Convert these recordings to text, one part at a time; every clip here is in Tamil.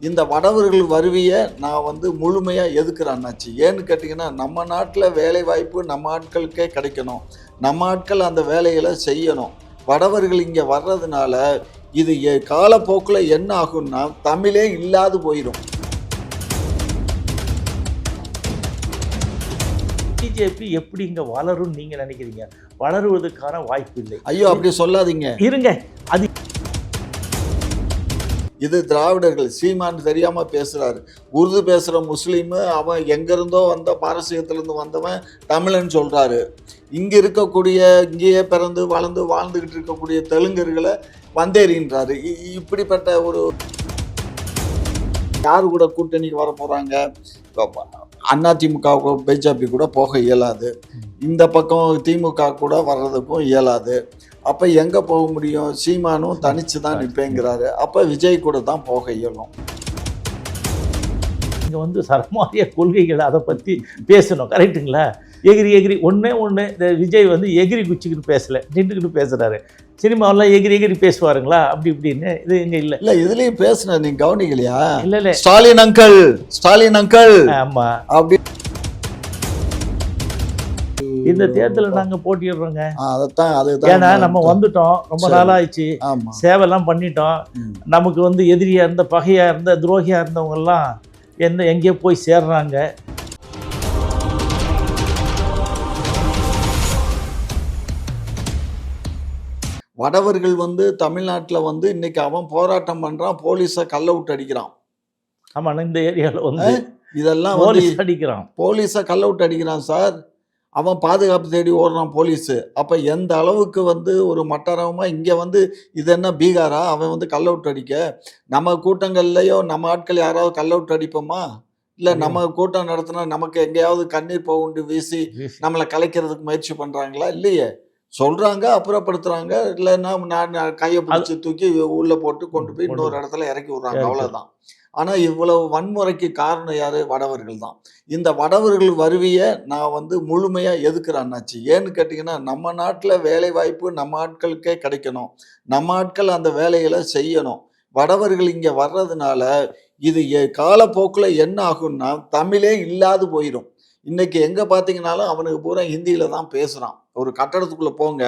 இந்த வடவர்கள் வருவியை நான் வந்து முழுமையாக எதுக்குறேன் அண்ணாச்சி. ஏன்னு கேட்டிங்கன்னா, நம்ம நாட்டில் வேலை வாய்ப்பு நம்ம ஆட்களுக்கே கிடைக்கணும், நம்ம ஆட்கள் அந்த வேலைகளை செய்யணும். வடவர்கள் இங்கே வர்றதுனால இது காலப்போக்கில் என்ன ஆகும்னா தமிழே இல்லாது போயிடும். பிஜேபி எப்படி இங்கே வளரும்னு நீங்கள் நினைக்கிறீங்க? வளருவதற்கான வாய்ப்பு இல்லை. ஐயோ, அப்படி சொல்லாதீங்க. இருங்க, அது இது திராவிடர்கள். சீமான் தெரியாமல் பேசுகிறாரு. உருது பேசுகிற முஸ்லீமு அவன் எங்கேருந்தோ வந்த பாரசீகத்திலேருந்து வந்தவன் தமிழன் சொல்கிறாரு. இங்கே இருக்கக்கூடிய இங்கேயே பிறந்து வளர்ந்து வாழ்ந்துக்கிட்டு இருக்கக்கூடிய தெலுங்கர்களை வந்தேறின்றாரு. இப்படிப்பட்ட ஒரு யார் கூட கூட்டணிக்கு வர போகிறாங்க? அதிமுக பிஜேபி கூட போக இயலாது, இந்த பக்கம் திமுக கூட வர்றதுக்கும் இயலாது. அப்போ எங்கே போக முடியும்? சீமானும் தனிச்சு தான் நிற்பேங்கிறாரு. அப்போ விஜய் கூட தான் போக இயலும். இங்கே வந்து சரமாரிய கொள்கைகள் அதை பற்றி பேசணும், கரெக்டுங்களா? எகிரி ஒன்று இந்த விஜய் வந்து எகிரி குச்சிக்கிட்டு பேசலை, நின்றுக்கிட்டு பேசுகிறாரு. சினிமாவெல்லாம் எகிரி பேசுவாருங்களா அப்படி இப்படின்னு? இது இங்கே இல்லை. இதுலேயும் பேசுனேன், நீங்கள் கவனிக்கலையா? இல்லை, ஸ்டாலின் அங்கிள் ஆமாம் அப்படி. இந்த தேர்தலில் நாங்கள் போட்டிடுறோங்க. அதுதான். ஏன்னா நம்ம வந்துட்டோம், ரொம்ப நாளாகிடுச்சு, சேவைலாம் பண்ணிட்டோம். நமக்கு வந்து எதிரியாக இருந்த, பகையாக இருந்த, துரோகியாக இருந்தவங்கெல்லாம் எங்கேயோ போய் சேர்றாங்க. வடவர்கள் வந்து தமிழ்நாட்டில் வந்து இன்னைக்கு அவன் போராட்டம் பண்ணுறான், போலீஸை கல்ல விட்டு அடிக்கிறான். ஆமாம், இந்த ஏரியாவில் வந்து இதெல்லாம் போலீஸ் அடிக்கிறான், போலீஸை கல்ல விட்டு அடிக்கிறான் சார். அவன் பாதுகாப்பு தேடி ஓடுறான் போலீஸு. அப்போ எந்த அளவுக்கு வந்து ஒரு மட்டரமாக இங்கே வந்து இது என்ன பீகாரா? அவன் வந்து கல்ல விட்டு அடிக்க. நம்ம கூட்டங்கள்லையோ நம்ம ஆட்கள் யாராவது கல்ல விட்டு அடிப்போமா? இல்லை நம்ம கூட்டம் நடத்தினா நமக்கு எங்கேயாவது கண்ணீர் போகுண்டு வீசி நம்மளை கலைக்கிறதுக்கு முயற்சி பண்ணுறாங்களா? இல்லையே. சொல்கிறாங்க, அப்புறப்படுத்துகிறாங்க, இல்லைன்னா நான் கையை பிடிச்சி தூக்கி உள்ளே போட்டு கொண்டு போய் இன்னொரு இடத்துல இறக்கி விட்றாங்க, அவ்வளோதான். ஆனால் இவ்வளவு வன்முறைக்கு காரணம் யார்? வடவர்கள் தான். இந்த வடவர்கள் வருவியை நான் வந்து முழுமையாக எதுக்குறேன் அண்ணாச்சி. ஏன்னு கேட்டிங்கன்னா, நம்ம நாட்டில் வேலை வாய்ப்பு நம்ம ஆட்களுக்கே கிடைக்கணும், நம்ம ஆட்கள் அந்த வேலைகளை செய்யணும். வடவர்கள் இங்கே வர்றதுனால இது காலப்போக்கில் என்ன ஆகும்னா தமிழே இல்லாது போயிடும். இன்றைக்கி எங்கே பார்த்தீங்கன்னாலும் அவனுக்கு பூரா ஹிந்தியில் தான் பேசுகிறான். ஒரு கட்டடத்துக்குள்ளே போங்க,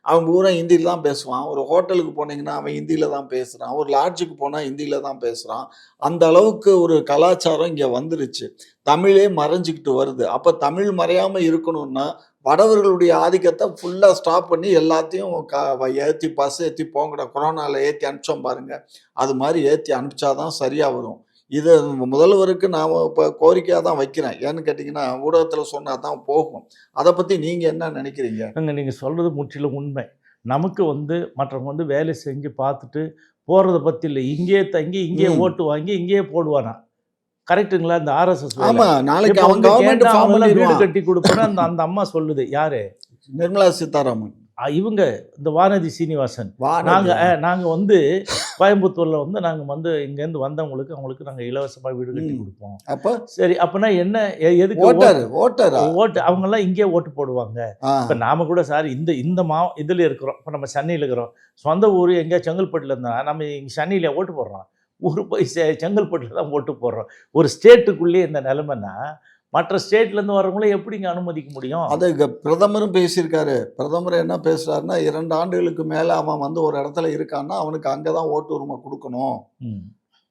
அவன் பூரா ஹிந்தியில் தான் பேசுவான். ஒரு ஹோட்டலுக்கு போனீங்கன்னா அவன் ஹிந்தியில் தான் பேசுகிறான். ஒரு லாட்ஜுக்கு போனால் ஹிந்தியில் தான் பேசுகிறான். அந்த அளவுக்கு ஒரு கலாச்சாரம் இங்கே வந்துருச்சு. தமிழே மறைஞ்சிக்கிட்டு வருது. அப்போ தமிழ் மறையாமல் இருக்கணும்னா வடவர்களுடைய ஆதிக்கத்தை ஃபுல்லாக ஸ்டாப் பண்ணி எல்லாத்தையும் ஏற்றி பஸ் ஏற்றி போங்கடா, கொரோனாவில் ஏற்றி அனுப்பிச்சோம் பாருங்கள், அது மாதிரி ஏற்றி அனுப்பிச்சாதான் சரியாக வரும். இது முதல்வருக்கு நான் இப்போ கோரிக்கையாக தான் வைக்கிறேன். ஏன்னு கேட்டிங்கன்னா, ஊடகத்தில் சொன்னால் தான் போகும். அதை பற்றி நீங்கள் என்ன நினைக்கிறீங்க? நீங்கள் சொல்கிறது முற்றிலும் உண்மை. நமக்கு வந்து மற்றவங்க வந்து வேலை செஞ்சு பார்த்துட்டு போகிறத பற்றி இல்லை, இங்கேயே தங்கி இங்கேயே ஓட்டு வாங்கி இங்கேயே போடுவானா, கரெக்டுங்களா? இந்த ஆர்எஸ்எஸ். ஆமாம், நாளைக்கு அவங்க கவர்மெண்ட் வீடு கட்டி கொடுப்பேன்னு அந்த அம்மா சொல்லுது. யாரு? நிர்மலா சீதாராமன். இவங்க இந்த வானதி சீனிவாசன். நாங்கள் வந்து கோயம்புத்தூரில் வந்து நாங்கள் வந்து இங்கேருந்து வந்தவங்களுக்கு அவங்களுக்கு நாங்கள் இலவசமாக வீடு கட்டி கொடுப்போம். அப்போ சரி, அப்படின்னா என்ன, எதுக்கு ஓட்டு? அவங்கெல்லாம் இங்கே ஓட்டு போடுவாங்க. இப்போ நாம கூட சார் இந்த இதில் இருக்கிறோம், இப்போ நம்ம சென்னையில் இருக்கிறோம், சொந்த ஊர் எங்கேயா செங்கல்பட்டில் இருந்தால் நம்ம இங்கே சென்னையில் ஓட்டு போடுறோம், ஊர் போய் செங்கல்பட்டில் தான் ஓட்டு போடுறோம். ஒரு ஸ்டேட்டுக்குள்ளேயே இந்த நிலைமைன்னா மற்ற ஸ்டேட்லேருந்து வரவங்கள எப்படிங்க அனுமதிக்க முடியும்? அது பிரதமரும் பேசியிருக்காரு. பிரதமர் என்ன பேசுகிறாருன்னா, 2 ஆண்டுகளுக்கு மேலே அவன் வந்து ஒரு இடத்துல இருக்கான்னா அவனுக்கு அங்கே தான் ஓட்டு உரிமை கொடுக்கணும்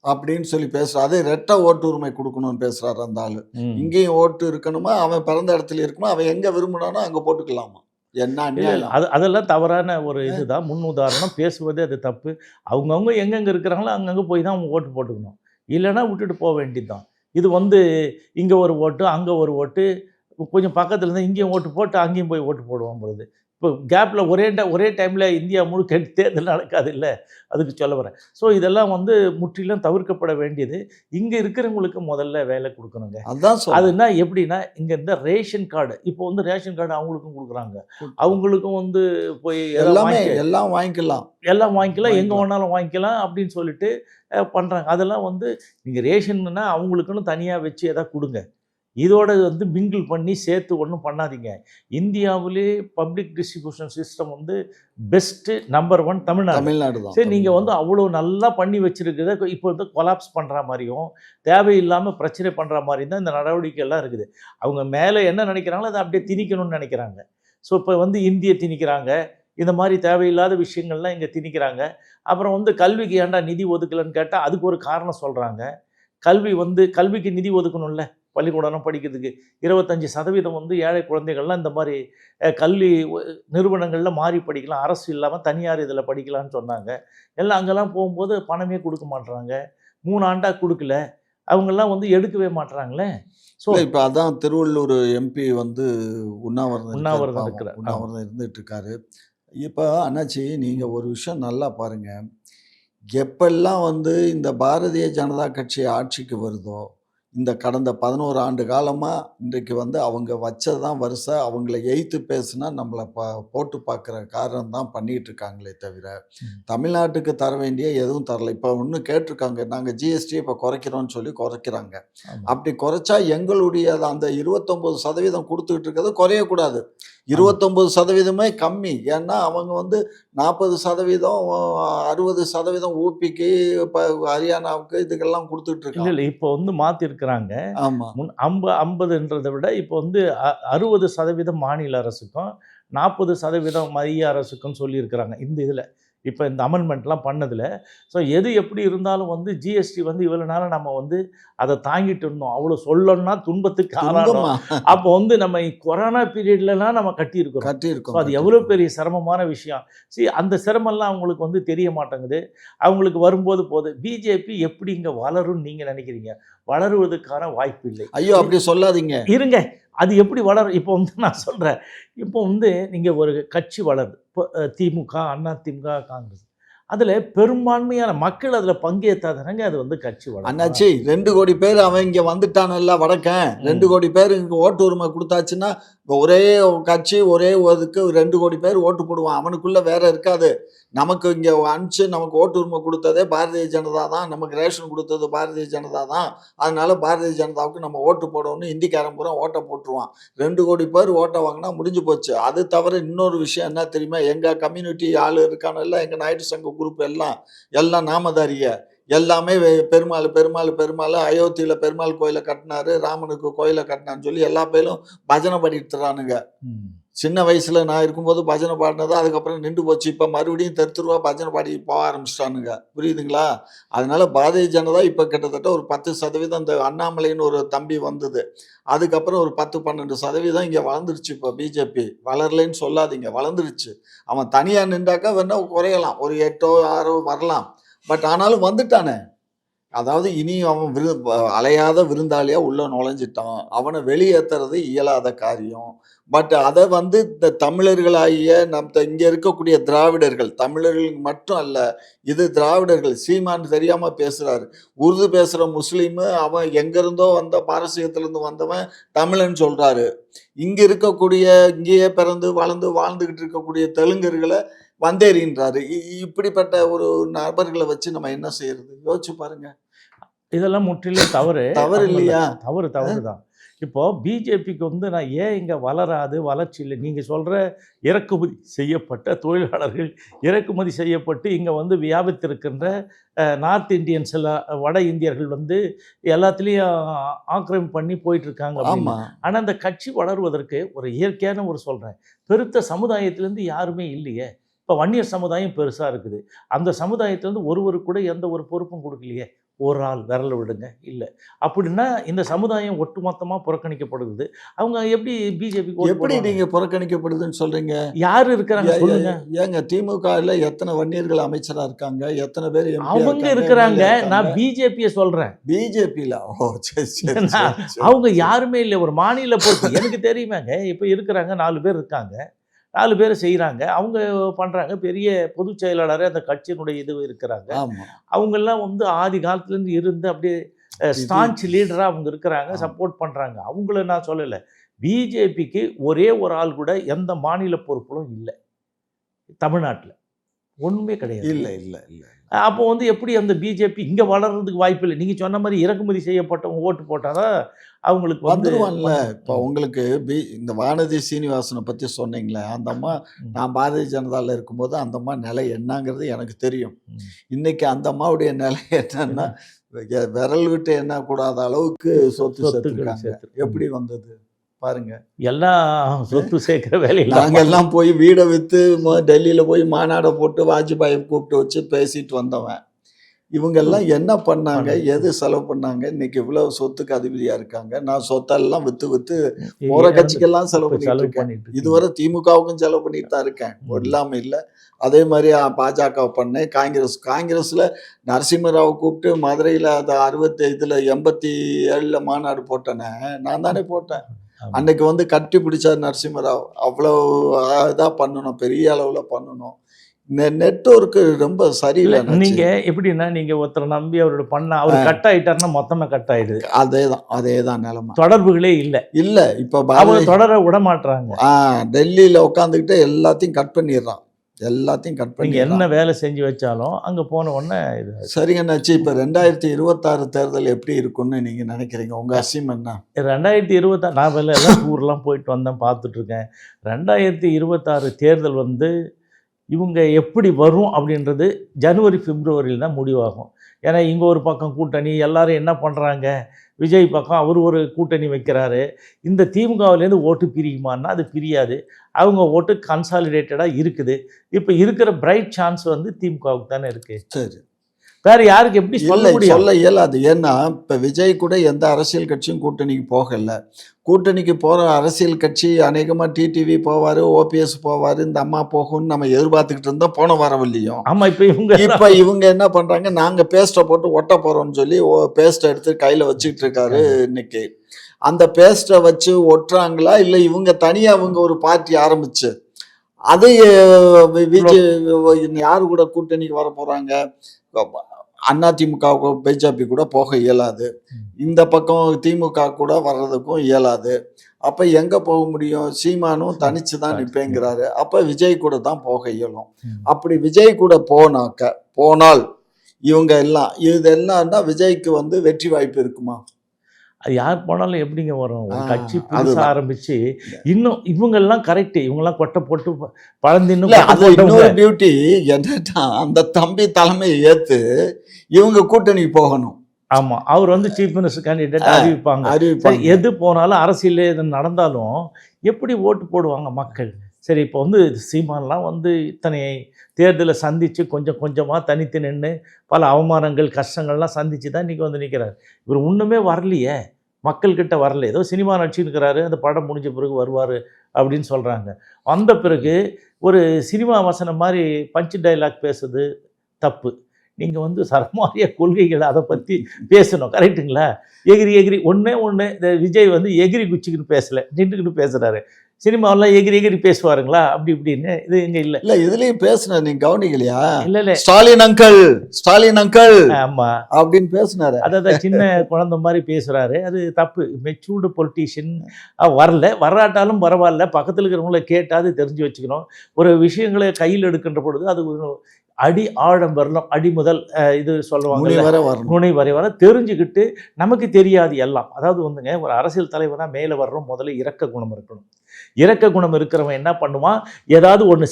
அப்படின்னு சொல்லி பேசுகிறார். அது ரெட்டை ஓட்டு உரிமை கொடுக்கணும்னு பேசுகிறாரு அந்த ஆள். இங்கேயும் ஓட்டு இருக்கணுமா, அவன் பிறந்த இடத்துல இருக்கணுமா, அவன் எங்கே விரும்பினானோ அங்கே போட்டுக்கலாமா? என்ன அதெல்லாம் தவறான ஒரு இதுதான். முன் உதாரணம் பேசுவதே அது தப்பு. அவங்கவுங்க எங்கெங்கே இருக்கிறாங்களோ அங்கங்கே போய் தான் அவங்க ஓட்டு போட்டுக்கணும், இல்லைன்னா விட்டுட்டு போக வேண்டியதுதான். இது வந்து இங்கே ஒரு ஓட்டு அங்கே ஒரு ஓட்டு, கொஞ்சம் பக்கத்தில் இருந்தால் இங்கேயும் ஓட்டு போட்டு அங்கேயும் போய் ஓட்டு போடுவோம் பொழுது. இப்போ கேப்பில் ஒரே டைமில் இந்தியா முழுக்க தேர்தல் நடக்காது இல்லை, அதுக்கு சொல்ல வரேன். ஸோ இதெல்லாம் வந்து முற்றிலும் தவிர்க்கப்பட வேண்டியது. இங்கே இருக்கிறவங்களுக்கு முதல்ல வேலை கொடுக்கணுங்க. அதுனா எப்படின்னா, இங்கே இந்த ரேஷன் கார்டு, இப்போ வந்து ரேஷன் கார்டு அவங்களுக்கும் கொடுக்குறாங்க, அவங்களுக்கும் வந்து போய் எல்லாம் வாங்கிக்கலாம், எங்கே வேணாலும் வாங்கிக்கலாம் அப்படின்னு சொல்லிட்டு பண்ணுறாங்க. அதெல்லாம் வந்து நீங்கள் ரேஷன்னா அவங்களுக்குன்னு தனியாக வச்சு எதாவது கொடுங்க. இதோட வந்து மிங்கிள் பண்ணி சேர்த்து ஒன்றும் பண்ணாதீங்க. இந்தியாவிலே பப்ளிக் டிஸ்ட்ரிபியூஷன் சிஸ்டம் வந்து பெஸ்ட்டு நம்பர் 1 தமிழ்நாடு. தமிழ்நாடு தான். சரி, நீங்கள் வந்து அவ்வளோ நல்லா பண்ணி வச்சிருக்கிறத இப்போ வந்து கொலாப்ஸ் பண்ணுற மாதிரியும் தேவையில்லாமல் பிரச்சனை பண்ணுற மாதிரி தான் இந்த நடவடிக்கைலாம் இருக்குது. அவங்க மேலே என்ன நினைக்கிறாங்களோ அதை அப்படியே திணிக்கணும்னு நினைக்கிறாங்க. ஸோ இப்போ வந்து இந்தியை திணிக்கிறாங்க, இந்த மாதிரி தேவையில்லாத விஷயங்கள்லாம் இங்கே திணிக்கிறாங்க. அப்புறம் வந்து கல்விக்கு ஏன்டா நிதி ஒதுக்கலைன்னு கேட்டால் அதுக்கு ஒரு காரணம் சொல்கிறாங்க. கல்விக்கு நிதி ஒதுக்கணும்ல, பள்ளிக்கூடம் படிக்கிறதுக்கு 25% வந்து ஏழை குழந்தைகள்லாம் இந்த மாதிரி கல்வி நிறுவனங்களில் மாறி படிக்கலாம், அரசு இல்லாமல் தனியார் இதில் படிக்கலான்னு சொன்னாங்க. எல்லாம் அங்கெல்லாம் போகும்போது பணமே கொடுக்க மாட்றாங்க. 3 ஆண்டா கொடுக்கல, அவங்கெல்லாம் வந்து எடுக்கவே மாட்றாங்களே. ஸோ இப்போ அதான் திருவள்ளூர் எம்பி வந்து உண்ணாவிரதம் உண்ணாவிரதம் பாவம். இருக்கிறார். உண்ணாவிரதம் இருந்துட்டு இருக்காரு. இப்போ அண்ணாச்சி நீங்கள் ஒரு விஷயம் நல்லா பாருங்க, எப்பெல்லாம் வந்து இந்த பாரதிய ஜனதா கட்சி ஆட்சிக்கு வருதோ, இந்த கடந்த 11 ஆண்டு காலமாக இன்றைக்கு வந்து அவங்க வச்சது தான் வரிசை. அவங்கள எய்த்து பேசுனா நம்மளை போட்டு பார்க்குற காரணம் தான் பண்ணிகிட்டு இருக்காங்களே தவிர, தமிழ்நாட்டுக்கு தர வேண்டிய எதுவும் தரல. இப்போ ஒன்று கேட்டிருக்காங்க, நாங்கள் ஜிஎஸ்டி இப்போ குறைக்கிறோன்னு சொல்லி குறைக்கிறாங்க. அப்படி குறைச்சா எங்களுடைய அந்த 29% கொடுத்துக்கிட்டு இருக்கிறது குறையக்கூடாது. 29%மே கம்மி. ஏன்னா அவங்க வந்து 40%, 60% ஊபிக்கு, இப்போ ஹரியானாவுக்கு இதுக்கெல்லாம் கொடுத்துட்டு இல்லை இருக்காங்க. இல்லை, இப்போ வந்து மாற்றிருக்கிறாங்க. ஆமாம். 50ன்றதை விட இப்போ வந்து 60% மாநில அரசுக்கும் 40% மைய அரசுக்கும் சொல்லியிருக்கிறாங்க இந்த இதில். இப்போ இந்த அமெண்ட்மெண்ட்லாம் பண்ணதில். ஸோ எது எப்படி இருந்தாலும் வந்து ஜிஎஸ்டி வந்து இவ்வளோ நேரம் நம்ம வந்து அதை தாங்கிட்டு இருந்தோம். அவ்வளோ சொல்லணும்னா துன்பத்துக்கு ஆளானோம். துன்பமா அப்போ வந்து நம்ம கொரோனா பீரியட்லலாம் நம்ம கட்டியிருக்கிறோம். ஸோ கட்டியிருக்கோம். அது எவ்வளோ பெரிய சிரமமான விஷயம். அந்த சிரமம்லாம் அவங்களுக்கு வந்து தெரிய மாட்டேங்குது. அவங்களுக்கு வரும்போது போகுது. பிஜேபி எப்படி இங்கே வளரும்னு நீங்கள் நினைக்கிறீங்க? வளருவதற்கான வாய்ப்பு இல்லை. ஐயோ அப்படி சொல்லாதீங்க. இருங்க, அது எப்படி வளரும்? இப்போ வந்து நான் சொல்கிறேன், இப்போ வந்து நீங்கள் ஒரு கட்சி வளருது. இப்போ திமுக, அதிமுக, காங்கிரஸ். அதில் பெரும்பான்மையான மக்கள் அதில் பங்கேற்றாதானங்க அது வந்து கட்சி வளரும். அண்ணாச்சி 2 கோடி பேர் அவன் இங்கே வந்துட்டானல்ல வடக்கன். 2 கோடி பேர் இங்கே ஓட்டு உரிமை கொடுத்தாச்சுன்னா ஒரே கட்சி ஒரே இதுக்கு 2 கோடி பேர் ஓட்டு போடுவான். அவனுக்குள்ளே வேற இருக்காது. நமக்கு இங்கே அனுப்பிச்சு நமக்கு ஓட்டு உரிமை கொடுத்ததே பாரதிய ஜனதா தான், நமக்கு ரேஷன் கொடுத்தது பாரதிய ஜனதா தான், அதனால பாரதிய ஜனதாவுக்கு நம்ம ஓட்டு போடணும்னு இந்திக்காரன் பூரா ஓட்டை போட்டுருவான். 2 கோடி பேர் ஓட்டை வாங்கினா முடிஞ்சு போச்சு. அது தவிர இன்னொரு விஷயம் என்ன தெரியுமா? எங்கள் கம்யூனிட்டி ஆள் இருக்கானல்ல, எங்கள் நாயுடு சங்க குரூப் எல்லாம் நாமதாரிய எல்லாமே பெருமாள் அயோத்தியில் பெருமாள் கோயிலை கட்டினாரு, ராமனுக்கு கோயிலை கட்டினான்னு சொல்லி எல்லா பேரும் பஜனை பாடிட்டுறானுங்க. சின்ன வயசுல நான் இருக்கும்போது பஜனை பாடினது அதுக்கப்புறம் நின்று போச்சு. இப்போ மறுபடியும் தெருவா பஜனை பாடி போக ஆரம்பிச்சிட்டானுங்க. புரியுதுங்களா? அதனால பாரதிய ஜனதா இப்போ கிட்டத்தட்ட ஒரு 10% அந்த அண்ணாமலைன்னு ஒரு தம்பி வந்தது. அதுக்கப்புறம் ஒரு 10-12% இங்கே வளர்ந்துருச்சு. இப்போ பிஜேபி வளரலைன்னு சொல்லாதீங்க, வளர்ந்துருச்சு. அவன் தனியாக நின்றாக்கா வேணா குறையலாம், ஒரு 8ஓ 6ஓ வரலாம். பட் ஆனாலும் வந்துட்டானே. அதாவது இனி அவன் அலையாத விருந்தாளியா உள்ள நுழைஞ்சிட்டான். அவனை வெளியேற்றுறது இயலாத காரியம். பட் அதை வந்து இந்த தமிழர்களாகிய இங்கே இருக்கக்கூடிய திராவிடர்கள், தமிழர்களுக்கு மட்டும் அல்ல, இது திராவிடர்கள். சீமான் தெரியாமல் பேசுகிறாரு. உருது பேசுகிற முஸ்லீமு அவன் எங்கேருந்தோ வந்த பாரசீகத்திலேருந்து வந்தவன் தமிழன் சொல்கிறாரு. இங்கே இருக்கக்கூடிய இங்கேயே பிறந்து வாழ்ந்துக்கிட்டு இருக்கக்கூடிய தெலுங்கர்களை வந்தேறின்றாரு. இப்படிப்பட்ட ஒரு நபர்களை வச்சு நம்ம என்ன செய்யறது? யோசிச்சு பாருங்க. இதெல்லாம் முற்றிலும் தவறு. தவறு இல்லையா? தவறு தான். இப்போ பிஜேபிக்கு வந்து நான் ஏன் இங்கே வளராது, வளர்ச்சி இல்லை? நீங்கள் சொல்கிற இறக்குமதி செய்யப்பட்ட தொழிலாளர்கள் இறக்குமதி செய்யப்பட்டு இங்கே வந்து வியாபித்திருக்கின்ற நார்த் இந்தியன்ஸ் எல்லாம், வட இந்தியர்கள் வந்து எல்லாத்துலேயும் ஆக்கிரமிப்பு பண்ணி போயிட்டுருக்காங்க. ஆனால் அந்த கட்சி வளருவதற்கு ஒரு இயற்கையான ஒரு சொல்கிறேன், பெருத்த சமுதாயத்திலேருந்து யாருமே இல்லையே. இப்போ வன்னியர் சமுதாயம் பெருசாக இருக்குது. அந்த சமுதாயத்திலேருந்து ஒருவருக்கு கூட எந்த ஒரு பொறுப்பும் கொடுக்கலையே. ஒரு ஆள் விரல விடுங்க இல்லை. அப்படின்னா இந்த சமுதாயம் ஒட்டுமொத்தமாக புறக்கணிக்கப்படுது. அவங்க எப்படி பிஜேபிக்கு எப்படி நீங்க புறக்கணிக்கப்படுதுன்னு சொல்றீங்க? யார் இருக்கிறாங்க சொல்லுங்க? ஏங்க திமுகவில் எத்தனை வன்னியர்கள் அமைச்சராக இருக்காங்க, எத்தனை பேர் அவங்க இருக்கிறாங்க. நான் பிஜேபியை சொல்றேன். பிஜேபியில் அவங்க யாருமே இல்லை. ஒரு மாநில பொறுப்பு எனக்கு தெரியுமாங்க. இப்போ இருக்கிறாங்க 4 பேர் இருக்காங்க, 4 பேர் செய்கிறாங்க, அவங்க பண்ணுறாங்க. பெரிய பொதுச் செயலாளர் அந்த கட்சியினுடைய இது இருக்கிறாங்க. அவங்கெல்லாம் வந்து ஆதி காலத்துலேருந்து இருந்து அப்படியே ஸ்டான்ச் லீடராக அவங்க இருக்கிறாங்க, சப்போர்ட் பண்ணுறாங்க. அவங்கள நான் சொல்லலை. பிஜேபிக்கு ஒரே ஒரு ஆள் கூட எந்த மாநில பொறுப்புகளும் இல்லை தமிழ்நாட்டில். ஒன்றுமே கிடையாது. இல்லை இல்லை இல்லை. அப்போ வந்து எப்படி அந்த பிஜேபி இங்கே வளர்றதுக்கு வாய்ப்பு இல்லை. நீங்கள் சொன்ன மாதிரி இறக்குமதி செய்யப்பட்டவங்க ஓட்டு போட்டால் தான் அவங்களுக்கு வந்து வந்துருவான்ல. இப்போ உங்களுக்கு இந்த வானதி சீனிவாசனை பத்தி சொன்னீங்களே, அந்த அம்மா ம். நான் பாரதிய ஜனதால இருக்கும்போது அந்த அம்மா நிலை என்னங்கிறது எனக்கு தெரியும். ம். இன்னைக்கு அந்த அம்மாவுடைய நிலை என்னன்னா, விரல் விட்டு எண்ணக்கூடாத அளவுக்கு சொத்து சொத்துக்கள் சேர்த்துருக்காங்க. சேர்த்து எப்படி வந்தது பாருங்க. எல்லாம் சொத்து சேர்க்கிற வேலையில் நாங்கெல்லாம் போய் வீடை விற்று டெல்லியில் போய் மாநாடை போட்டு வாஜ்பாயை கூப்பிட்டு வச்சு பேசிட்டு வந்தவன். இவங்கெல்லாம் என்ன பண்ணாங்க, எது செலவு பண்ணாங்க, இன்னைக்கு இவ்வளவு சொத்துக்கு அதிபதியா இருக்காங்க. நான் சொத்தெல்லாம் வித்து வித்து போற கட்சிக்கெல்லாம் செலவு பண்ணிட்டு இருக்கேன். இதுவரை திமுகவுக்கும் செலவு பண்ணிட்டு தான் இருக்கேன், இல்லாம இல்லை. அதே மாதிரி பாஜக பண்ணேன். காங்கிரஸ்ல நரசிம்மராவை கூப்பிட்டு மதுரையில் அது 87 மாநாடு போட்டேனே, நான் தானே போட்டேன். அன்னைக்கு வந்து கட்டி பிடிச்சார் நரசிம்மராவ். அவ்வளோ இதாக பண்ணணும், பெரிய அளவில் பண்ணணும். நெட்வொர்க்கு ரொம்ப சரியில்லை. நீங்க எப்படின்னா நீங்க ஒருத்தரை நம்பி அவரோட பண்ண அவர் கட் ஆயிட்டாருன்னா மொத்தமா கட் ஆயிடுது. அதேதான் நிலைமை. தொடர்புகளே இல்லை. இப்போ அவங்க தொடர விட மாட்டாங்க. டெல்லியில் உட்காந்துக்கிட்டு எல்லாத்தையும் கட் பண்ணிடுறான். நீங்க என்ன வேலை செஞ்சு வச்சாலும் அங்க போன உடனே இது சரிங்க நச்சு. இப்போ 2026 தேர்தல் எப்படி இருக்கும்னு நீங்க நினைக்கிறீங்க? உங்க அசிம் என்ன? 2026 நான் எல்லாம் ஊர்லாம் போயிட்டு வந்தேன், பார்த்துட்டு இருக்கேன். 2026 தேர்தல் வந்து இவங்க எப்படி வரும் அப்படின்றது ஜனவரி பிப்ரவரியில் தான் முடிவாகும். ஏன்னா இங்கே ஒரு பக்கம் கூட்டணி, எல்லாரும் என்ன பண்ணுறாங்க, விஜய் பக்கம் அவர் ஒரு கூட்டணி வைக்கிறாரு. இந்த திமுகவிலேருந்து ஓட்டு பிரியுமான்னா அது பிரியாது. அவங்க ஓட்டு கன்சாலிடேட்டடாக இருக்குது. இப்போ இருக்கிற பிரைட் சான்ஸ் வந்து திமுகவுக்கு தானே இருக்குது. சரி, வேறு யாருக்கு எப்படி சொல்ல இயலாது. ஏன்னா இப்போ விஜய் கூட எந்த அரசியல் கட்சியும் கூட்டணிக்கு போகலை. கூட்டணிக்கு போகிற அரசியல் கட்சி அநேகமாக டிடிவி போவார், ஓபிஎஸ் போவார், இந்த அம்மா போகும்னு நம்ம எதிர்பார்த்துக்கிட்டு இருந்தோம் போன வரவில்லையும். ஆமாம். இப்போ இவங்க என்ன பண்ணுறாங்க, நாங்கள் பேஸ்ட்டை போட்டு ஒட்ட போகிறோம்னு சொல்லி பேஸ்ட்டை எடுத்து கையில் வச்சுக்கிட்டு இருக்காரு இன்னைக்கு. அந்த பேஸ்ட்டை வச்சு ஒட்டுறாங்களா இல்லை இவங்க தனியாக அவங்க ஒரு பார்ட்டி ஆரம்பிச்சு அது விஜய் யாரு கூட கூட்டணிக்கு வர போகிறாங்க? அதிமுக பிஜேபி கூட போக இயலாது. இந்த பக்கம் திமுக கூட வர்றதுக்கும் இயலாது. அப்போ எங்கே போக முடியும்? சீமானும் தனிச்சு தான் நிற்பேங்கிறாரு. அப்போ விஜய் கூட தான் போக இயலும். அப்படி விஜய் கூட போனால் இவங்க எல்லாம் இதெல்லாம்னா விஜய்க்கு வந்து வெற்றி வாய்ப்பு இருக்குமா? அது யார் போனாலும் எப்படிங்க வரும்? ஒரு கட்சி புதுசாக ஆரம்பிச்சு இன்னும் இவங்கெல்லாம் கரெக்டு, இவங்கெல்லாம் கொட்டை போட்டு பழந்தின்னு. அது இன்னொரு பியூட்டி என்னன்னா, அந்த தம்பி தலைமையை ஏற்று இவங்க கூட்டணிக்கு போகணும். ஆமாம், அவர் வந்து சீஃப் மினிஸ்டர் கேண்டிடேட் அறிவிப்பாங்க. எது போனாலும் அரசியல் இது நடந்தாலும் எப்படி ஓட்டு போடுவாங்க மக்கள்? சரி, இப்போ வந்து சீமான்லாம் வந்து இத்தனை தேர்தலை சந்தித்து கொஞ்சம் கொஞ்சமாக தனித்து நின்று பல அவமானங்கள் கஷ்டங்கள்லாம் சந்தித்து தான் இன்றைக்கி வந்து நிற்கிறார். இவர் ஒன்றுமே வரலையே, மக்கள்கிட்ட வரல. ஏதோ சினிமா நடிச்சுருக்கிறாரு, அந்த படம் முடிஞ்ச பிறகு வருவார் அப்படின்னு சொல்கிறாங்க. வந்த பிறகு ஒரு சினிமா வசனம் மாதிரி பஞ்ச் டைலாக் பேசுறது தப்பு. நீங்கள் வந்து சரமாரிய கொள்கைகள் அதை பற்றி பேசணும், கரெக்டுங்களா? எகிரி ஒன்று இந்த விஜய் வந்து எகிரி குச்சிக்கின்னு பேசலை, நின்றுக்கிட்டு பேசுகிறாரு. சினிமாவெல்லாம் எகிரி பேசுவாருங்களா அப்படி இப்படின்னு? இது இங்கே இல்லை. இதுலேயும் பேசுனார், நீங்கள் கவனிக்கலையா? இல்லை, ஸ்டாலின் அங்கிள் ஆமாம் அப்படின்னு பேசுனாரு. அதை சின்ன குழந்தை மாதிரி பேசுகிறாரு. அது தப்பு. மெச்சூர்டு பொலிட்டீஷியன் வராட்டாலும் பரவாயில்ல, பக்கத்தில் இருக்கிறவங்கள கேட்டால் தெரிஞ்சு வச்சுக்கணும். ஒரு விஷயங்களை கையில் எடுக்கின்ற பொழுது அது அடி ஆழம் வரலாம், அடி முதல் இது சொல்லுவாங்க, நுனை வரை தெரிஞ்சுக்கிட்டு நமக்கு தெரியாது எல்லாம். அதாவது வந்துங்க, ஒரு அரசியல் தலைவராக மேலே வர்றோம், முதல்ல இரக்க குணம் இருக்கணும். இரக்க குணம் இருக்கிறவன் என்ன பண்ணுவான், ஏதாவது ஒன்று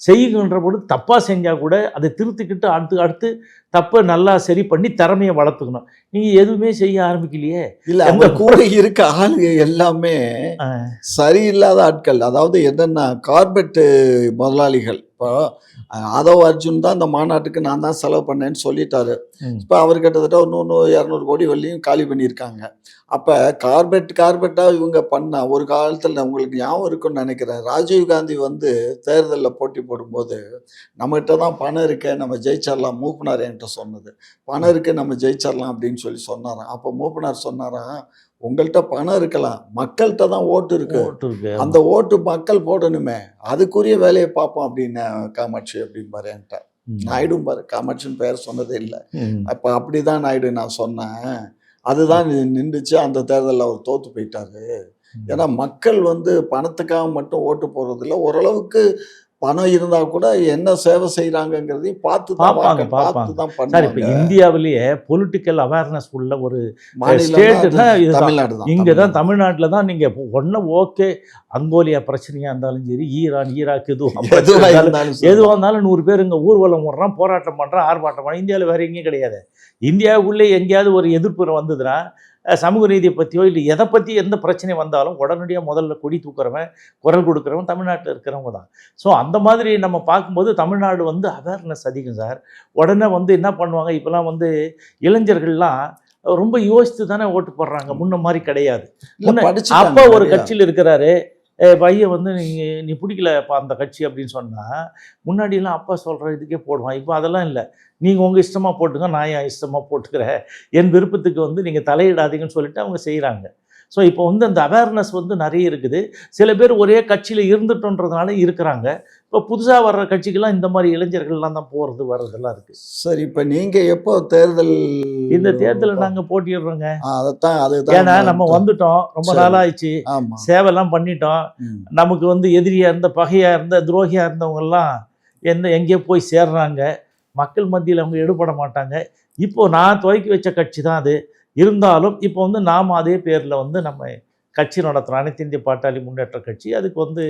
செய்கின்ற பொழுது தப்பாக செஞ்சால் கூட அதை திருத்திக்கிட்டு அடுத்து தப்பை நல்லா சரி பண்ணி திறமையை வளர்த்துக்கணும். நீங்கள் எதுவுமே செய்ய ஆரம்பிக்கலையே. இல்லை, அந்த கூட இருக்க ஆளுங்க எல்லாமே சரியில்லாத ஆட்கள். அதாவது என்னென்னா கார்பெட்டு முதலாளிகள். இப்போ ஆதவ் அர்ஜுன் தான் இந்த மாநாட்டுக்கு நான் தான் செலவு பண்ணேன்னு சொல்லிட்டாரு. இப்போ அவர் கிட்டத்தட்ட ஒரு 100-200 கோடி வரையும் காலி பண்ணியிருக்காங்க. அப்போ கார்பெட்டாக இவங்க பண்ண ஒரு காலத்தில் உங்களுக்கு ஞாபகம் இருக்குன்னு நினைக்கிறேன், ராஜீவ்காந்தி வந்து தேர்தலில் போட்டி போடும்போது நம்மகிட்ட தான் பணம் இருக்கு, நம்ம ஜெயிச்சிடலாம், மூப்பனார் என்கிட்ட சொன்னது. பணம் இருக்கு, நம்ம ஜெயிச்சிடலாம் அப்படின்னு சொல்லி சொன்னாராம். அப்போ மூப்பனார் சொன்னாராம், உங்கள்கிட்ட பணம் இருக்கலாம், மக்கள்கிட்ட தான் ஓட்டு இருக்கு, அந்த ஓட்டு மக்கள் போடணுமே, அதுக்குரிய வேலையை பார்ப்போம் அப்படின்னு காமாட்சி அப்படின்னு பாரு என்கிட்ட. நாயுடும் பாரு, காமாட்சின்னு பெயர் சொன்னதே இல்லை. அப்போ அப்படிதான் நாயுடு நான் சொன்னேன். அதுதான் நின்றுச்சு. அந்த தேர்தலில் அவர் தோற்று போயிட்டாரு. ஏன்னா மக்கள் வந்து பணத்துக்காக மட்டும் ஓட்டு போடுறதில்ல, ஓரளவுக்கு பணம் இருந்தா கூட என்ன சேவை செய்றாங்கங்கிறதையும் பார்த்து தான் பார்ப்பாங்க பார்த்து தான் சார். இப்போ பண்ணுவாங்க. இந்தியாவிலேயே பொலிட்டிக்கல் அவேர்னஸ் உள்ள ஒரு மாநிலம்னா அது ஸ்டேட்டுன்னா இதுதான். தமிழ்நாடு தான். இங்கே தான் தமிழ்நாட்டில் தான் நீங்கள் ஒன்றும் ஓகே, அங்கோலியா பிரச்சனையாக இருந்தாலும் சரி, ஈரான் ஈராக் எதுவும் எதுவா இருந்தாலும் சரி. எதுவாக இருந்தாலும் 100 பேர் இங்கே ஊர்வலம் விடுறான், போராட்டம் பண்ணுறான், ஆர்ப்பாட்டம் பண்ணுறான். இந்தியாவில் வேறு எங்கேயும் கிடையாது. இந்தியாவுக்குள்ளே எங்கேயாவது ஒரு எதிர்ப்பு வந்ததுன்னா சமூக நீதியை பற்றியோ இல்லை எதை பற்றி எந்த பிரச்சனை வந்தாலும் உடனடியாக முதல்ல கொடி தூக்குறவன், குரல் கொடுக்குறவன் தமிழ்நாட்டில் இருக்கிறவங்க தான். ஸோ அந்த மாதிரி நம்ம பார்க்கும்போது தமிழ்நாடு வந்து அவேர்னஸ் அதிகம் சார். உடனே வந்து என்ன பண்ணுவாங்க, இப்போலாம் வந்து இளைஞர்கள்லாம் ரொம்ப யோசித்து தானே ஓட்டு போடுறாங்க, முன்ன மாதிரி கிடையாது. இல்ல முன்ன படிச்சுட்டாங்க அப்பா ஒரு நிறையா. கட்சியில் இருக்கிறாரு, பையன் வந்து நீ பிடிக்கலப்பா அந்த கட்சி அப்படின்னு சொன்னால் முன்னாடியெல்லாம் அப்பா சொல்கிற இதுக்கே போடுவான். இப்போ அதெல்லாம் இல்லை. நீங்கள் உங்கள் இஷ்டமாக போட்டுங்க, நான் என் இஷ்டமாக போட்டுக்கிறேன், என் விருப்பத்துக்கு வந்து நீங்கள் தலையிடாதீங்கன்னு சொல்லிட்டு அவங்க செய்கிறாங்க. ஸோ இப்போ வந்து அந்த அவேர்னஸ் வந்து நிறைய இருக்குது. சில பேர் ஒரே கட்சியில் இருந்துட்டோன்றதுனால இருக்கிறாங்க. இப்போ புதுசாக வர்ற கட்சிக்கெல்லாம் இந்த மாதிரி இளைஞர்கள்லாம் தான் போகிறது வர்றதெல்லாம் இருக்குது. சரி, இப்ப நீங்க எப்போ தேர்தல் இந்த தேர்தலில் நாங்கள் போட்டிடுறோங்க. அதைத்தான் ஏன்னா அதுதான் நம்ம வந்துட்டோம், ரொம்ப சரி. நாளாயிடுச்சு, ஆமா. சேவைலாம் பண்ணிட்டோம். ம். நமக்கு வந்து எதிரியாக இருந்த, பகையாக இருந்த, துரோகியாக இருந்தவங்கெல்லாம் எங்கேயோ போய் சேர்றாங்க. மக்கள் மத்தியில் அவங்க எடுபட மாட்டாங்க. இப்போது நான் துவக்கி வச்ச கட்சி தான் அது. இருந்தாலும் இப்போ வந்து நாம் அதே பேரில் வந்து நம்ம கட்சி நடத்துகிறோம், அனைத்து இந்திய பாட்டாளி முன்னேற்ற கட்சி. அதுக்கு வந்து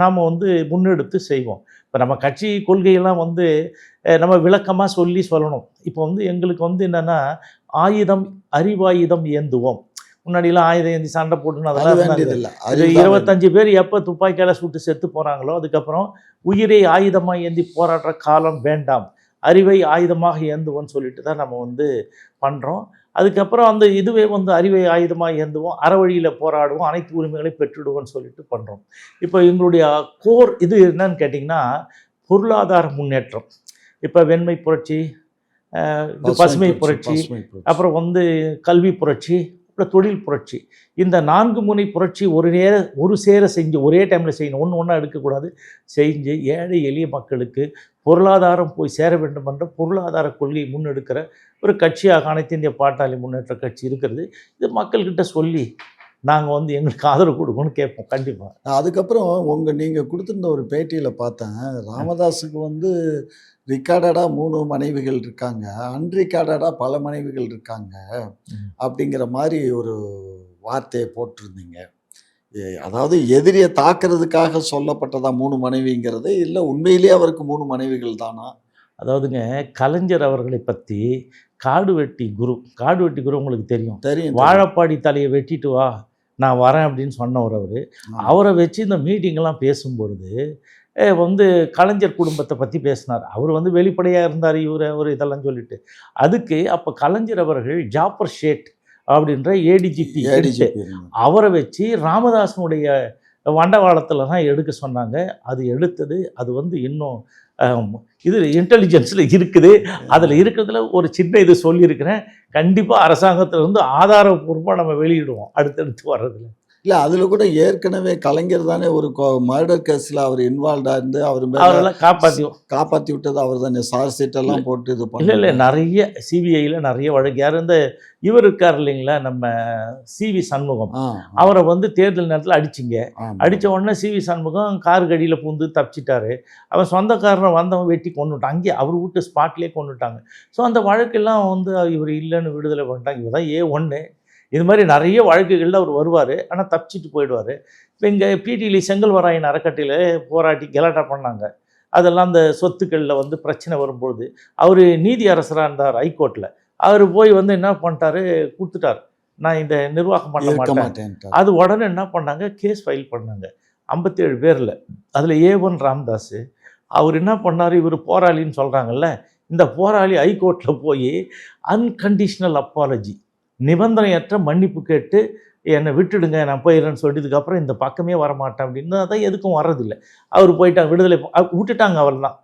நாம் வந்து முன்னெடுத்து செய்வோம். இப்போ நம்ம கட்சி கொள்கையெல்லாம் வந்து நம்ம விளக்கமாக சொல்லணும். இப்போ வந்து எங்களுக்கு வந்து என்னென்னா, ஆயுதம் அறிவாயுதம் ஏந்துவோம். முன்னாடிலாம் ஆயுதம் ஏந்தி சண்டை போட்டுன்னு அது அதெல்லாம் வேண்டியது இருந்தாங்க. இல்ல. இது அதுதான் 25 பேர் எப்போ துப்பாக்கியால் சுட்டு செத்து போகிறாங்களோ அதுக்கப்புறம் உயிரை ஆயுதமாக ஏந்தி போராடுற காலம் வேண்டாம், அறிவை ஆயுதமாக ஏந்துவோம்னு சொல்லிட்டு தான் நம்ம வந்து பண்ணுறோம். அதுக்கப்புறம் அந்த இதுவே வந்து அறிவை ஆயுதமாக ஏந்துவோம், அறவழியில் போராடுவோம், அனைத்து உரிமைகளையும் பெற்றுடுவோம்னு சொல்லிட்டு பண்ணுறோம். இப்போ எங்களுடைய கோர் இது என்னன்னு கேட்டிங்கன்னா, பொருளாதார முன்னேற்றம். இப்போ வெண்மை புரட்சி, இது பசுமை புரட்சி, பசுமை புரட்சி. அப்புறம் வந்து கல்வி புரட்சி, அப்புறம் தொழில் புரட்சி. இந்த 4 முனை புரட்சி ஒரு சேர செஞ்சு ஒரே டைமில் செய்யணும், ஒன்றா எடுக்கக்கூடாது. செஞ்சு ஏழை எளிய மக்களுக்கு பொருளாதாரம் போய் சேர வேண்டும் என்ற பொருளாதார கொள்கையை முன்னெடுக்கிற ஒரு கட்சியாக அனைத்து இந்திய பாட்டாளி முன்னேற்ற கட்சி இருக்கிறது. இது மக்கள்கிட்ட சொல்லி நாங்கள் வந்து எங்களுக்கு ஆதரவு கொடுக்கணும்னு கேட்போம் கண்டிப்பாக. அதுக்கப்புறம் நீங்க கொடுத்திருந்த ஒரு பேட்டியில பார்த்தேன், ராமதாஸுக்கு வந்து ரிகார்டடா 3 மனைவிகள் இருக்காங்க, அன்ரிகார்டடா பல மனைவிகள் இருக்காங்க அப்படிங்கிற மாதிரி ஒரு வார்த்தையை போட்டிருந்தீங்க. அதாவது எதிரியை தாக்குறதுக்காக சொல்லப்பட்டதா 3 மனைவிங்கிறது, இல்லை உண்மையிலேயே அவருக்கு 3 மனைவிகள் தானா? அதாவதுங்க, கலைஞர் அவர்களை பற்றி காடு வெட்டி குரு உங்களுக்கு தெரியும். தெரியும். வாழைப்பாடி தலையை வெட்டிட்டு வா, நான் வரேன் அப்படின்னு சொன்னவர் அவர். அவரை வச்சு இந்த மீட்டிங்கெல்லாம் பேசும்பொழுது வந்து கலைஞர் குடும்பத்தை பற்றி பேசினார். அவர் வந்து வெளிப்படையாக இருந்தார், அவர் இதெல்லாம் சொல்லிட்டு. அதுக்கு அப்போ கலைஞர் அவர்கள் ஜாஃபர் ஷேட் அப்படின்ற ஏடிஜிபி அவரை வச்சு ராமதாசனுடைய வண்டவாளத்தில் தான் எடுக்க சொன்னாங்க. அது எடுத்தது அது வந்து இன்னும் இது இன்டெலிஜென்ஸில் இருக்குது. அதில் இருக்கிறதுல ஒரு சின்ன இது சொல்லியிருக்கிறேன். கண்டிப்பாக அரசாங்கத்திலிருந்து ஆதாரபூர்வமாக நம்ம வெளியிடுவோம் அடுத்தடுத்து வர்றதில். இல்லை, அதில் கூட ஏற்கனவே கலைஞர் தானே ஒரு மர்டர் கேஸில் அவர் இன்வால்வ்டாக இருந்து அவரெல்லாம் காப்பாற்றி விட்டது அவர் தானே. சார்ஜ் ஷீட்டெல்லாம் போட்டு இது இல்லை நிறைய சிபிஐயில் நிறைய வழக்கு. யார் இந்த இவர் இருக்கார் இல்லைங்களா, நம்ம சிவி சண்முகம், அவரை வந்து தேர்தல் நேரத்தில் அடிச்சிங்க. அடித்த உடனே சிவி சண்முகம் கார் கடியில் பூந்து தப்பிச்சிட்டாரு. அவன் சொந்தக்காரனை வந்தவன் வெட்டி கொண்டுட்டான், அங்கே அவர் வீட்டு ஸ்பாட்லேயே கொண்டுட்டாங்க. ஸோ அந்த வழக்கெல்லாம் வந்து இவர் இல்லைன்னு விடுதலை பண்ணிட்டாங்க. இவர் தான் A1. இது மாதிரி நிறைய வழக்குகளில் அவர் வருவார், ஆனால் தப்பிச்சிட்டு போயிடுவார். இப்போ இங்கே பிடிலி செங்கல்வராயன் அறக்கட்டையில் போராட்டி கலாட்டா பண்ணாங்க. அதெல்லாம் அந்த சொத்துக்களில் வந்து பிரச்சனை வரும்பொழுது அவர் நீதி அரசராக இருந்தார் ஹைகோர்ட்டில். அவர் போய் வந்து என்ன பண்ணிட்டாரு, கொடுத்துட்டார், நான் இந்த நிர்வாகம் பண்ண மாட்டேன். அது உடனே என்ன பண்ணாங்க, கேஸ் ஃபைல் பண்ணாங்க 57 பேரில். அதில் A1 ராமதாஸ். அவர் என்ன பண்ணார், இவர் போராளின்னு சொல்கிறாங்கல்ல, இந்த போராளி ஹைகோர்ட்டில் போய் அன்கண்டிஷனல் அப்பாலஜி, நிபந்தனையற்ற மன்னிப்பு கேட்டு என்னை விட்டுடுங்க, நான் போயிடுறேன்னு சொல்லிட்டதுக்கப்புறம் இந்த பக்கமே வரமாட்டேன் அப்படின்னு அதான் எதுக்கும் வர்றதில்லை. அவர் போயிட்டாங்க, விடுதலை விட்டுட்டாங்க அவர்லாம்.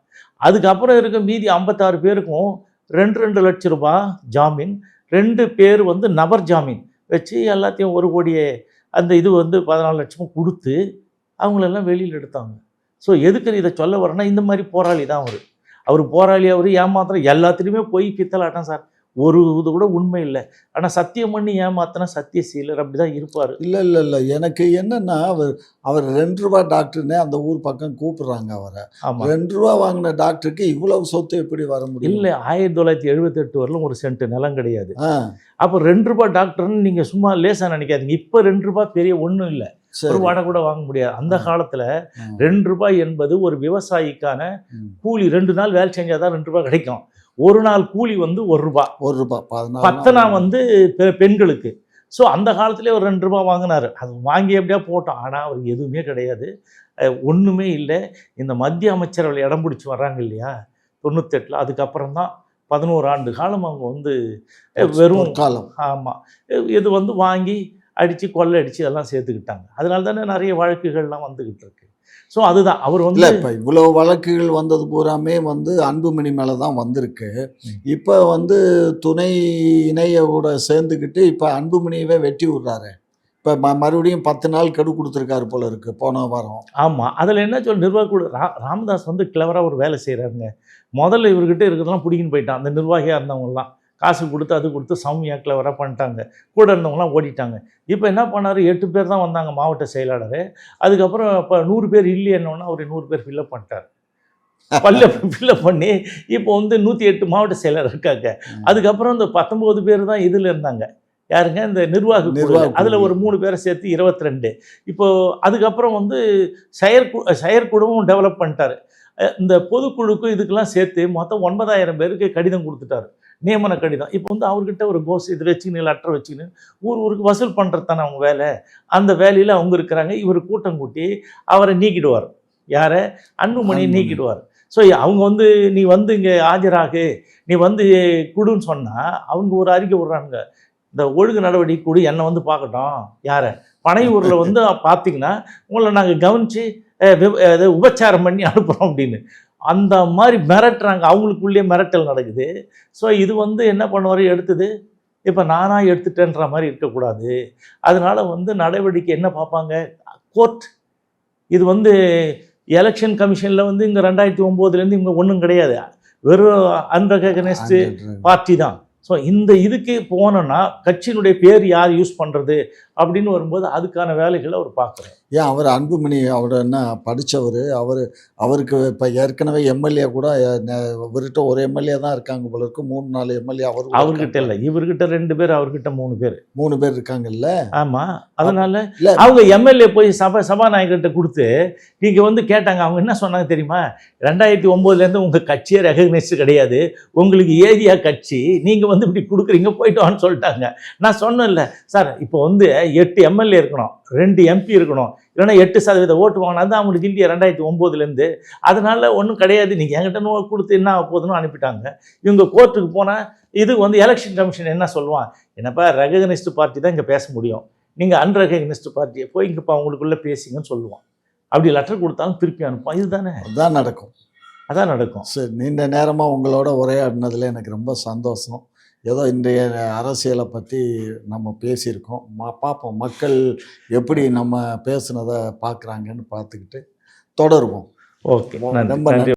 அதுக்கப்புறம் இருக்க மீதி 56 பேருக்கும் 2 லட்சம் ரூபாய் ஜாமீன், 2 பேர் வந்து நபர் ஜாமீன் வச்சு எல்லாத்தையும் 1 கோடியே அந்த இது வந்து 14 லட்சமும் கொடுத்து அவங்களெல்லாம் வெளியில் எடுத்தாங்க. ஸோ எதுக்கு இதை சொல்ல வரேன்னா, இந்த மாதிரி போராளி தான் அவர் போராளி. அவர் ஏமாத்திரம் எல்லாத்துலேயுமே போய் பித்தலாட்டம் சார். ஒரு இது கூட உண்மை இல்லை. ஆனால் சத்தியம் பண்ணி ஏமாத்தினா சத்தியசீலர் அப்படி தான் இருப்பார். இல்ல. எனக்கு என்னன்னா, அவர் ₹2 டாக்டர்னே அந்த ஊர் பக்கம் கூப்பிடுறாங்க அவரை. ஆமாம். ₹2 வாங்கின டாக்டருக்கு இவ்வளவு சொத்து எப்படி வர முடியும்? இல்லை, 1978 வரலும் ஒரு சென்ட் நிலம் கிடையாது. ஆ, அப்போ ₹2 டாக்டர்னு நீங்கள் சும்மா லேசாக நினைக்காதீங்க. இப்போ ₹2 பெரிய ஒன்றும் இல்லை. ஒரு சரி. வடை கூட வாங்க முடியாது. அந்த காலத்தில் ம், ₹2 என்பது ஒரு விவசாயிக்கான ம். கூலி. 2 நாள் வேலை செஞ்சால் தான் ₹2 கிடைக்கும். ஒரு நாள் கூலி வந்து ₹1. ₹1 14 10 வந்து பெண்களுக்கு. ஸோ அந்த காலத்திலே ஒரு ₹2 வாங்கினார். அது வாங்கி எப்படியா போட்டோம். ஆனால் அவர் எதுவுமே கிடையாது. ஒன்றுமே இல்லை. இந்த மத்திய அமைச்சர்கள் இடம் பிடிச்சி வர்றாங்க இல்லையா 98ல், அதுக்கப்புறம் தான் 11 ஆண்டு காலம் அவங்க வந்து வெறும் காலம். ஆமாம், இது வந்து வாங்கி அடித்து கொள்ளை அடித்து இதெல்லாம் சேர்த்துக்கிட்டாங்க. அதனால தானே நிறைய வழக்குகள்லாம் வந்துக்கிட்டு இருக்கு. ஸோ அதுதான் அவர் இல்ல, வந்து இப்ப இவ்வளவு வழக்குகள் வந்தது பூராமே வந்து அன்புமணி மேல தான் வந்திருக்கு. ம். இப்ப வந்து துணை இணையோட சேர்ந்துக்கிட்டு இப்ப அன்புமணியவே வெட்டி விடுறாரு. இப்ப மறுபடியும் 10 நாள் கெடு கொடுத்துருக்காரு போல இருக்கு போன வாரம். ஆமாம், அதில் என்ன சொல் நிர்வாக குழு ராமதாஸ் வந்து கிளவராக ஒரு வேலை செய்கிறாருங்க. முதல்ல இவர்கிட்ட இருக்கிறதெல்லாம் பிடிக்கின்னு போயிட்டான். அந்த நிர்வாகியாக இருந்தவங்கலாம் காசு கொடுத்து அது கொடுத்து சௌமியா கிளவராக பண்ணிட்டாங்க. கூட இருந்தவங்களாம் ஓடிட்டாங்க. இப்போ என்ன பண்ணார், 8 பேர் தான் வந்தாங்க மாவட்ட செயலாளர். அதுக்கப்புறம் இப்போ 100 பேர் இல்லையன்னொன்னா அவர் 100 பேர் ஃபில்லப் பண்ணிட்டார். ஃபில்லப் பண்ணி இப்போ வந்து 108 மாவட்ட செயலர் இருக்காங்க. அதுக்கப்புறம் இந்த 19 பேர் தான் இதில் இருந்தாங்க. யாருங்க, இந்த நிர்வாக குழு. அதில் ஒரு 3 பேரை சேர்த்து 22. இப்போ அதுக்கப்புறம் வந்து செயற்குழுவும் டெவலப் பண்ணிட்டார். இந்த பொதுக்குழுக்கு இதுக்கெல்லாம் சேர்த்து மொத்தம் 9,000 பேருக்கு கடிதம் கொடுத்துட்டாரு, நியமன கடிதம். இப்போ வந்து அவர்கிட்ட ஒரு கோஸ் இது வச்சுக்கின்னு லெட்டர் வச்சுக்கின்னு ஊருக்கு வசூல் பண்ணுறது தானே அவங்க வேலை. அந்த வேலையில் அவங்க இருக்கிறாங்க. இவர் கூட்டம் கூட்டி அவரை நீக்கிடுவார். யாரை? அன்புமணியை நீக்கிடுவார். ஸோ அவங்க வந்து நீ வந்து இங்கே ஆஜராகு, நீ வந்து குடுன்னு சொன்னால் அவங்க ஒரு அறிக்கை விடுறாங்க, இந்த ஒழுங்கு நடவடிக்கை கூடி என்னை வந்து பார்க்கட்டும். யாரை? பனையூரில் வந்து பார்த்தீங்கன்னா உங்களை நாங்கள் கவனித்து உபச்சாரம் பண்ணி அனுப்புகிறோம் அப்படின்னு அந்த மாதிரி மிரட்டுறாங்க. அவங்களுக்குள்ளேயே மிரட்டல் நடக்குது. ஸோ இது வந்து என்ன பண்ணுவார், எடுத்தது இப்போ நானாக எடுத்துட்டேன்ற மாதிரி இருக்கக்கூடாது. அதனால் வந்து நடவடிக்கை என்ன பார்ப்பாங்க, கோர்ட். இது வந்து எலெக்ஷன் கமிஷனில் வந்து இங்கே 2009லேருந்து இவங்க ஒன்றும் கிடையாது. வெறும் அன்ரெகனைஸ்டு பார்ட்டி தான். ஸோ இந்த இதுக்கு போனோன்னா கட்சியினுடைய பேர் யார் யூஸ் பண்ணுறது அப்படின்னு வரும்போது அதுக்கான வேலைகளை அவர் பார்க்குறாரு. ஏன் அவர் அன்புமணி அவர் என்ன படித்தவர், அவருக்கு இப்போ ஏற்கனவே எம்எல்ஏ கூட இவர்கிட்ட ஒரு எம்எல்ஏ தான் இருக்காங்க போல இருக்கு. 3-4 எம்எல்ஏ அவர்கிட்ட இல்லை, இவர்கிட்ட 2 பேர், அவர்கிட்ட 3 பேர். 3 பேர் இருக்காங்கல்ல. ஆமாம், அதனால இல்லை, அவங்க எம்எல்ஏ போய் சபாநாயகர்கிட்ட கொடுத்து நீங்கள் வந்து கேட்டாங்க. அவங்க என்ன சொன்னாங்க தெரியுமா, 2009லேருந்து உங்கள் கட்சியே ரெகக்னைஸ்டு கிடையாது, உங்களுக்கு ஏரியா கட்சி, நீங்கள் வந்து இப்படி கொடுக்குறீங்க, போயிட்டு வான்னு சொல்லிட்டாங்க. நான் சொன்னேன்ல சார், இப்போ வந்து 8 எம்எல்ஏ இருக்கணும், 2 எம்பி இருக்கணும், இல்லைன்னா 8% ஓட்டு வாங்கினா தான் அவங்களுக்கு இல்லையா 2009லேருந்து. அதனால ஒன்றும் கிடையாது, நீங்கள் என்கிட்ட கொடுத்து என்ன போதுன்னு அனுப்பிட்டாங்க. இவங்க கோர்ட்டுக்கு போனால் இது வந்து எலெக்ஷன் கமிஷன் என்ன சொல்லுவான், என்னப்பா ரெகக்னைஸ்டு பார்ட்டி தான் இங்கே பேச முடியும், நீங்கள் அன்ரெகக்னைஸ்டு பார்ட்டியை போய் இங்கேப்பா அவங்களுக்குள்ளே பேசிங்கன்னு சொல்லுவான். அப்படி லெட்டர் கொடுத்தாலும் திருப்பி அனுப்பான். இதுதானே அதான் நடக்கும். அதான் நடக்கும். சரி, நீண்ட நேரமாக உங்களோட உரையாடினதில் எனக்கு ரொம்ப சந்தோஷம். ஏதோ இன்றைய அரசியலை பற்றி நம்ம பேசியிருக்கோம். பார்ப்போம் மக்கள் எப்படி நம்ம பேசுனதை பார்க்குறாங்கன்னு பார்த்துக்கிட்டு தொடருவோம். ஓகே, ரொம்ப நன்றி.